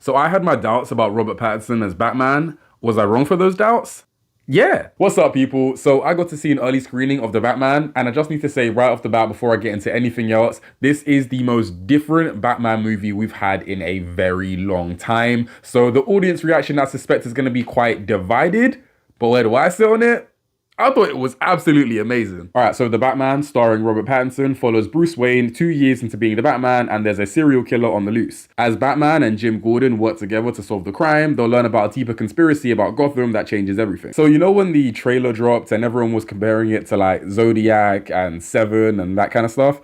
So I had my doubts about Robert Pattinson as Batman. Was I wrong for those doubts? Yeah. What's up, people? So I got to see an early screening of The Batman, and I just need to say right off the bat before I get into anything else, this is the most different Batman movie we've had in a very long time. So the audience reaction I suspect is going to be quite divided, but where do I sit on it? I thought it was absolutely amazing. All right, so The Batman, starring Robert Pattinson, follows Bruce Wayne 2 years into being the Batman, and there's a serial killer on the loose. As Batman and Jim Gordon work together to solve the crime, they'll learn about a deeper conspiracy about Gotham that changes everything. So you know when the trailer dropped and everyone was comparing it to like Zodiac and Seven and that kind of stuff?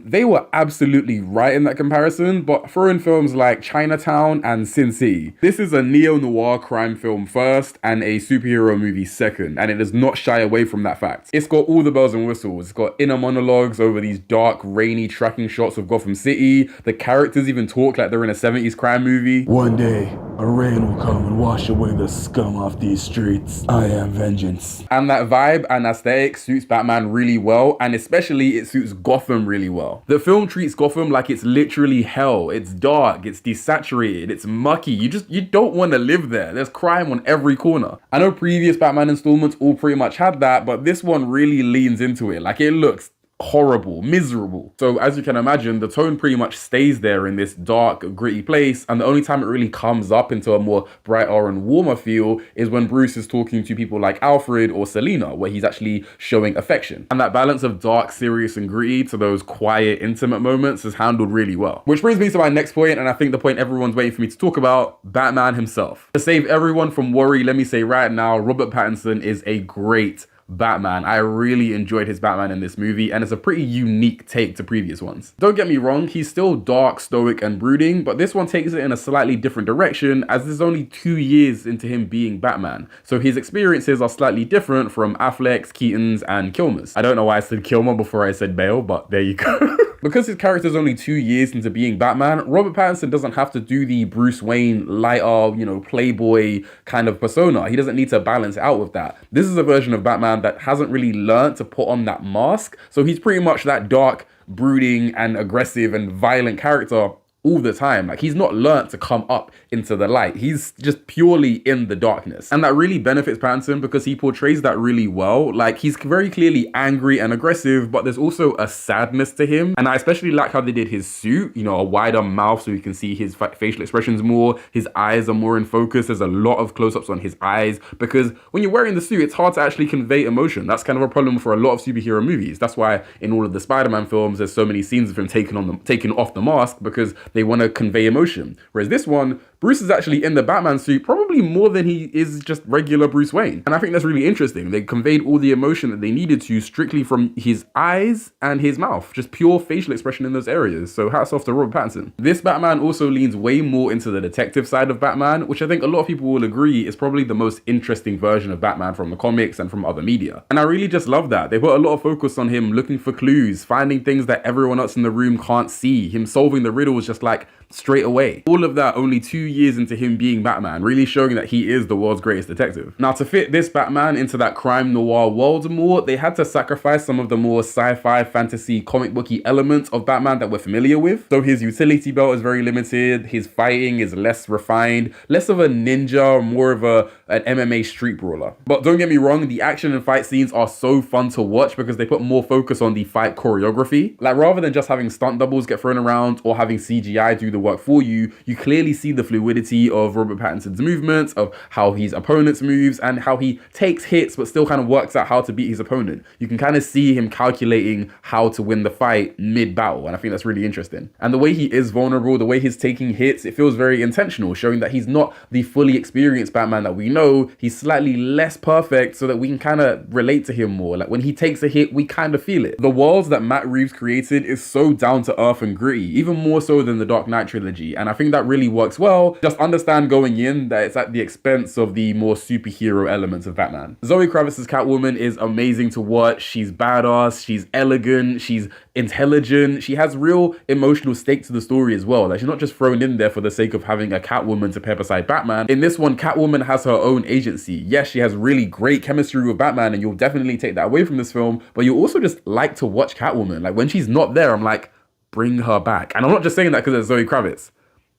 They were absolutely right in that comparison, but throw in films like Chinatown and Sin City. This is a neo-noir crime film first and a superhero movie second, and it does not shy away from that fact. It's got all the bells and whistles. It's got inner monologues over these dark, rainy tracking shots of Gotham City. The characters even talk like they're in a 70s crime movie. One day, a rain will come and wash away the scum off these streets. I am vengeance. And that vibe and aesthetic suits Batman really well, and especially it suits Gotham really well. The film treats Gotham like it's literally hell. It's dark, it's desaturated, it's mucky. You don't want to live there. There's crime on every corner. I know previous Batman installments all pretty much had that, but this one really leans into it. Like, it looks horrible, miserable. So as you can imagine, the tone pretty much stays there in this dark, gritty place, and the only time it really comes up into a more brighter and warmer feel is when Bruce is talking to people like Alfred or Selina, where he's actually showing affection. And that balance of dark, serious, and gritty to those quiet, intimate moments is handled really well. Which brings me to my next point, and I think the point everyone's waiting for me to talk about, Batman himself. To save everyone from worry, let me say right now, Robert Pattinson is a great Batman. I really enjoyed his Batman in this movie, and it's a pretty unique take to previous ones. Don't get me wrong, he's still dark, stoic, and brooding, but this one takes it in a slightly different direction, as this is only 2 years into him being Batman. So his experiences are slightly different from Affleck's, Keaton's, and Kilmer's. I don't know why I said Kilmer before I said Bale, but there you go. Because his character's only 2 years into being Batman, Robert Pattinson doesn't have to do the Bruce Wayne lighter, playboy kind of persona. He doesn't need to balance it out with that. This is a version of Batman that hasn't really learned to put on that mask. So he's pretty much that dark, brooding, and aggressive and violent character all the time. Like, he's not learnt to come up into the light. He's just purely in the darkness. And that really benefits Pattinson because he portrays that really well. Like, he's very clearly angry and aggressive, but there's also a sadness to him. And I especially like how they did his suit, a wider mouth so you can see his facial expressions more. His eyes are more in focus. There's a lot of close-ups on his eyes because when you're wearing the suit, it's hard to actually convey emotion. That's kind of a problem for a lot of superhero movies. That's why in all of the Spider-Man films, there's so many scenes of him taking off the mask because they want to convey emotion. Whereas this one, Bruce is actually in the Batman suit probably more than he is just regular Bruce Wayne. And I think that's really interesting. They conveyed all the emotion that they needed to strictly from his eyes and his mouth. Just pure facial expression in those areas. So hats off to Robert Pattinson. This Batman also leans way more into the detective side of Batman, which I think a lot of people will agree is probably the most interesting version of Batman from the comics and from other media. And I really just love that. They put a lot of focus on him looking for clues, finding things that everyone else in the room can't see, him solving the riddles just like straight away. All of that only 2 years into him being Batman, really showing that he is the world's greatest detective. Now, to fit this Batman into that crime noir world more, they had to sacrifice some of the more sci-fi, fantasy, comic booky elements of Batman that we're familiar with. So his utility belt is very limited, his fighting is less refined, less of a ninja, more of an MMA street brawler. But don't get me wrong, the action and fight scenes are so fun to watch because they put more focus on the fight choreography. Like, rather than just having stunt doubles get thrown around or having CGI do the work for you, you clearly see the fluidity of Robert Pattinson's movements, of how his opponent's moves, and how he takes hits but still kind of works out how to beat his opponent. You can kind of see him calculating how to win the fight mid-battle, and I think that's really interesting. And the way he is vulnerable, the way he's taking hits, it feels very intentional, showing that he's not the fully experienced Batman that we know. He's slightly less perfect so that we can kind of relate to him more. Like, when he takes a hit, we kind of feel it. The worlds that Matt Reeves created is so down to earth and gritty, even more so than the Dark Knight trilogy, and I think that really works well. Just understand going in that it's at the expense of the more superhero elements of Batman. Zoe Kravitz's Catwoman is amazing to watch. She's badass, she's elegant, she's intelligent, she has real emotional stake to the story as well. Like, she's not just thrown in there for the sake of having a Catwoman to pair beside Batman. In this one, Catwoman has her own agency. Yes, she has really great chemistry with Batman, and you'll definitely take that away from this film, but you also just like to watch Catwoman. Like, when she's not there, I'm like, bring her back. And I'm not just saying that because it's Zoe Kravitz.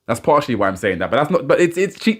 That's partially why I'm saying that, but that's not. But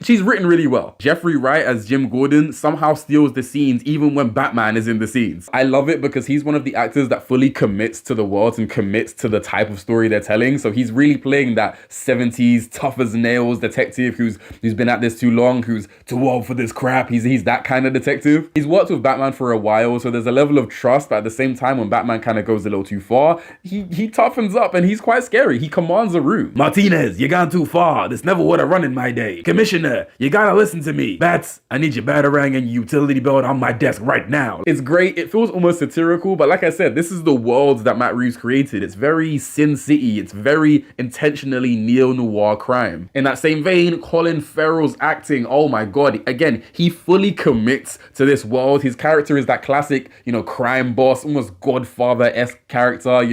she's written really well. Jeffrey Wright as Jim Gordon somehow steals the scenes even when Batman is in the scenes. I love it because he's one of the actors that fully commits to the world and commits to the type of story they're telling. So he's really playing that 70s tough as nails detective who's been at this too long, who's too old for this crap. He's that kind of detective. He's worked with Batman for a while, so there's a level of trust. But at the same time, when Batman kind of goes a little too far, he toughens up and he's quite scary. He commands a room. Martinez, you gone too far. This never would have run in my day. Commissioner, you gotta listen to me. Bats, I need your batarang and utility belt on my desk right now. It's great. It feels almost satirical, but like I said, this is the world that Matt Reeves created. It's very Sin City. It's very intentionally neo-noir crime. In that same vein, Colin Farrell's acting, oh my god. Again, he fully commits to this world. His character is that classic, crime boss, almost Godfather-esque character.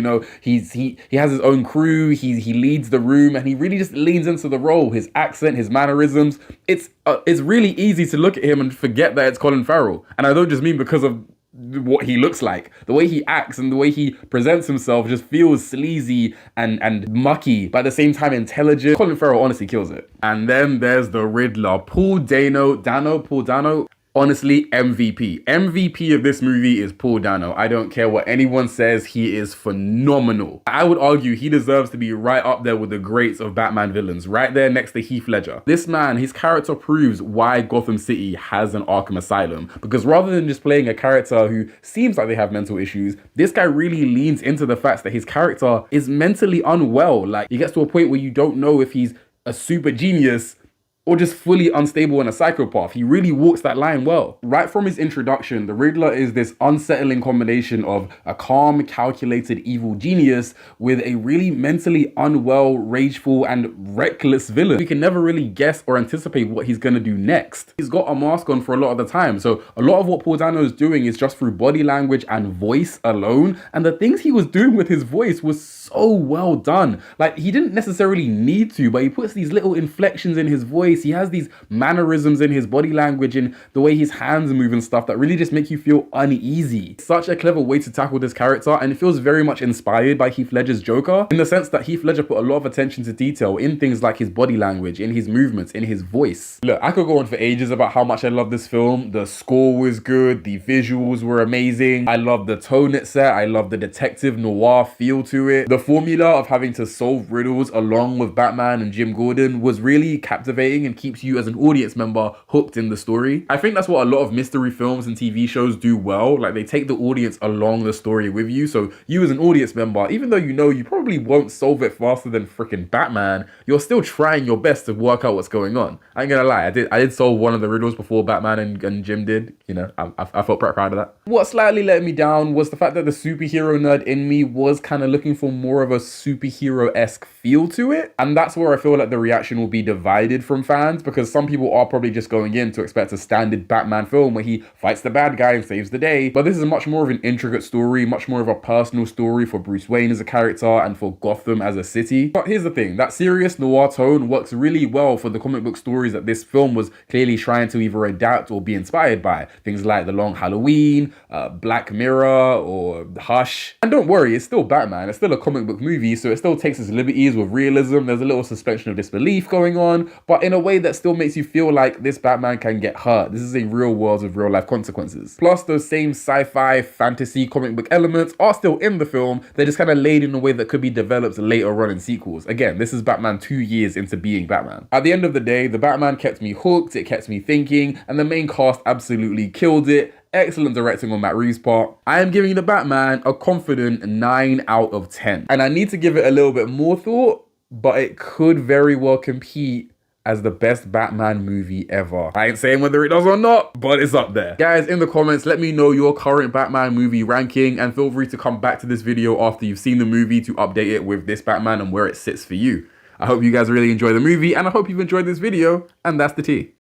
He has his own crew. He leads the room and he really just leans into the role. His accent, his mannerisms. It's really easy to look at him and forget that it's Colin Farrell. And I don't just mean because of what he looks like. The way he acts and the way he presents himself just feels sleazy and mucky, but at the same time intelligent. Colin Farrell honestly kills it. And then there's the Riddler, Paul Dano. Honestly, MVP. MVP of this movie is Paul Dano. I don't care what anyone says, he is phenomenal. I would argue he deserves to be right up there with the greats of Batman villains, right there next to Heath Ledger. This man, his character proves why Gotham City has an Arkham Asylum, because rather than just playing a character who seems like they have mental issues, this guy really leans into the fact that his character is mentally unwell. Like, he gets to a point where you don't know if he's a super genius or just fully unstable and a psychopath. He really walks that line well. Right from his introduction, the Riddler is this unsettling combination of a calm, calculated evil genius with a really mentally unwell, rageful, and reckless villain. We can never really guess or anticipate what he's gonna do next. He's got a mask on for a lot of the time, so a lot of what Paul Dano is doing is just through body language and voice alone, and the things he was doing with his voice was so well done. Like, he didn't necessarily need to, but he puts these little inflections in his voice. He has these mannerisms in his body language and the way his hands move and stuff that really just make you feel uneasy. Such a clever way to tackle this character, and it feels very much inspired by Heath Ledger's Joker, in the sense that Heath Ledger put a lot of attention to detail in things like his body language, in his movements, in his voice. Look, I could go on for ages about how much I love this film. The score was good, the visuals were amazing, I love the tone it set, I love the detective noir feel to it. The formula of having to solve riddles along with Batman and Jim Gordon was really captivating and keeps you as an audience member hooked in the story. I think that's what a lot of mystery films and TV shows do well. Like, they take the audience along the story with you, so you as an audience member, even though you probably won't solve it faster than freaking Batman, you're still trying your best to work out what's going on. I ain't gonna lie, I did solve one of the riddles before Batman and Jim did. I felt pretty proud of that. What slightly let me down was the fact that the superhero nerd in me was kind of looking for more of a superhero-esque feel to it, and that's where I feel like the reaction will be divided from fans, because some people are probably just going in to expect a standard Batman film where he fights the bad guy and saves the day, but this is much more of an intricate story, much more of a personal story for Bruce Wayne as a character and for Gotham as a city. But here's the thing, that serious noir tone works really well for the comic book stories that this film was clearly trying to either adapt or be inspired by. Things like The Long Halloween, Black Mirror, or Hush. And don't worry, it's still Batman, it's still a comic book movie, so it still takes its liberties with realism. There's a little suspension of disbelief going on, but in a way that still makes you feel like this Batman can get hurt. This is a real world with real life consequences. Plus, those same sci-fi, fantasy, comic book elements are still in the film. They're just kind of laid in a way that could be developed later on in sequels. Again, this is Batman 2 years into being Batman. At the end of the day, the Batman kept me hooked, it kept me thinking, and the main cast absolutely killed it. Excellent directing on Matt Reeves' part. I am giving the Batman a confident 9 out of 10. And I need to give it a little bit more thought, but it could very well compete as the best Batman movie ever. I ain't saying whether it does or not, but it's up there. Guys, in the comments, let me know your current Batman movie ranking, and feel free to come back to this video after you've seen the movie to update it with this Batman and where it sits for you. I hope you guys really enjoy the movie, and I hope you've enjoyed this video, and that's the tea.